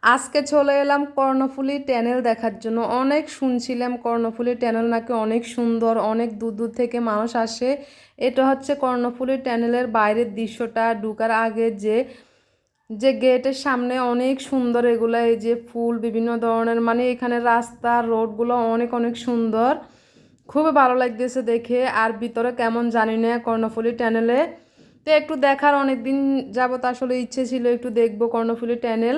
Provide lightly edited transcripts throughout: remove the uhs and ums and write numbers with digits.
আজকে চলে এলাম কর্ণফুলী টানেল দেখার জন্য। অনেক শুনছিলাম কর্ণফুলী টানেল নাকি অনেক সুন্দর, অনেক দূর দূর থেকে মানুষ আসে। এটা হচ্ছে কর্ণফুলী টানেলের বাইরের দৃশ্যটা। ঢুকার আগে যে যে গেটের সামনে অনেক সুন্দর এগুলো, এই যে ফুল বিভিন্ন ধরনের, মানে এখানে রাস্তা রোডগুলো অনেক অনেক সুন্দর, খুবই ভালো লাগতেছে দেখে। আর ভিতরে কেমন জানি না কর্ণফুলী টানেলে, তো একটু দেখার অনেক দিন যাবত আসলে ইচ্ছে ছিল একটু দেখবো কর্ণফুলী টানেল।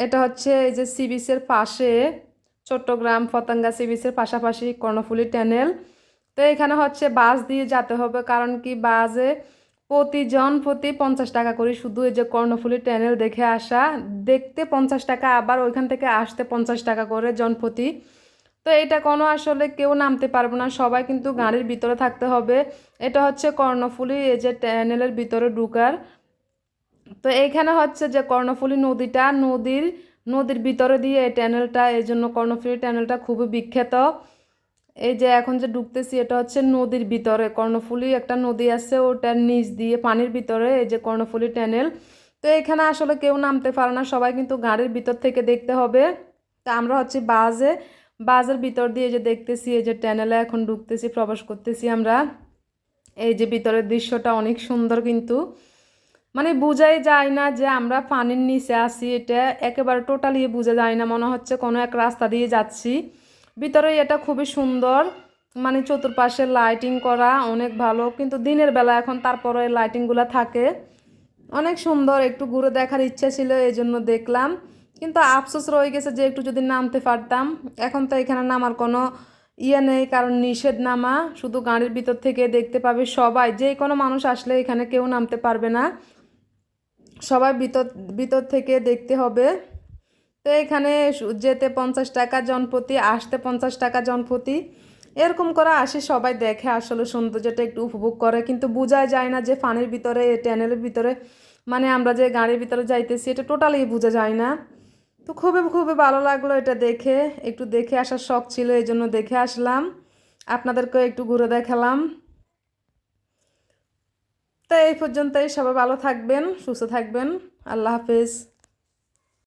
এটা হচ্ছে এই যে সি বিচের পাশে, চট্টগ্রাম ফতাঙ্গা সি বিচের পাশাপাশি কর্ণফুলী টানেল। তো এখানে হচ্ছে বাস দিয়ে যেতে হবে, কারণ কি বাসে প্রতি 50 টাকা করে, শুধু এই যে কর্ণফুলী টানেল দেখে আসা, দেখতে 50 টাকা, আবার ওইখান থেকে আসতে 50 টাকা করে জনপ্রতি। তো এটা কোনো আসলে কেউ নামতে পারবো না, সবাই কিন্তু গাড়ির ভিতরে থাকতে হবে। এটা হচ্ছে কর্ণফুলী এই যে টানেলের ভিতরে ঢুকার। তো এইখানে হচ্ছে যে কর্ণফুলী নদীটা, নদীর ভিতরে দিয়ে এই টানেলটা, এই জন্য কর্ণফুলী টানেলটা খুবই বিখ্যাত। এই যে এখন যে ঢুকতেছি এটা হচ্ছে নদীর ভিতরে, কর্ণফুলী একটা নদী আছে ওটার নিচ দিয়ে পানির ভিতরে এই যে কর্ণফুলী টানেল। তো এখানে আসলে কেউ নামতে পারে না, সবাই কিন্তু গাড়ির ভিতর থেকে দেখতে হবে। তা আমরা হচ্ছে বাসের ভিতর দিয়ে যে দেখতেছি এই যে টানেলে এখন ঢুকতেছি, প্রবেশ করতেছি আমরা। এই যে ভিতরের দৃশ্যটা অনেক সুন্দর, কিন্তু মানে বোঝাই যায় না যে আমরা পানির নিচে আছি, এটা একেবারে টোটালি বোঝা যায় না, মনে হচ্ছে কোনো এক রাস্তা দিয়ে যাচ্ছি। ভিতরে এটা খুবই সুন্দর, মানে চতুর্পাশে লাইটিং করা অনেক ভালো, কিন্তু দিনের বেলা এখন তারপরে লাইটিংগুলো থাকে। অনেক সুন্দর, একটু ঘুরে দেখার ইচ্ছা ছিল এই জন্য দেখলাম, কিন্তু আফসোস রয়ে গেছে যে একটু যদি নামতে পারতাম। এখন তো এখানে নামার কোনো ইয়ে নেই, কারণ নিষেধ নামা, শুধু গাড়ির ভিতর থেকে দেখতে পাবে সবাই, যে কোনো মানুষ আসলে এখানে কেউ নামতে পারবে না, সবাই ভিতর ভিতর থেকে দেখতে হবে। তো এখানে যেতে 50 টাকা জনপ্রতি, আসতে 50 টাকা জনপ্রতি, এরকম করে আসে সবাই দেখে, আসলে সৌন্দর্যটা একটু উপভোগ করে, কিন্তু বোঝাই যায় না যে ফানির ভিতরে ট্যানেলের ভিতরে, মানে আমরা যে গাড়ির ভিতরে যাইতেছি এটা টোটালি বোঝা যায় না। তো খুবই খুবই ভালো লাগলো এটা দেখে, একটু দেখে আসার শখ ছিল এই জন্য দেখে আসলাম, আপনাদেরকেও একটু ঘুরে দেখালাম। তো এই পর্যন্তই, সবাই ভালো থাকবেন, সুস্থ থাকবেন, আল্লাহ হাফেজ।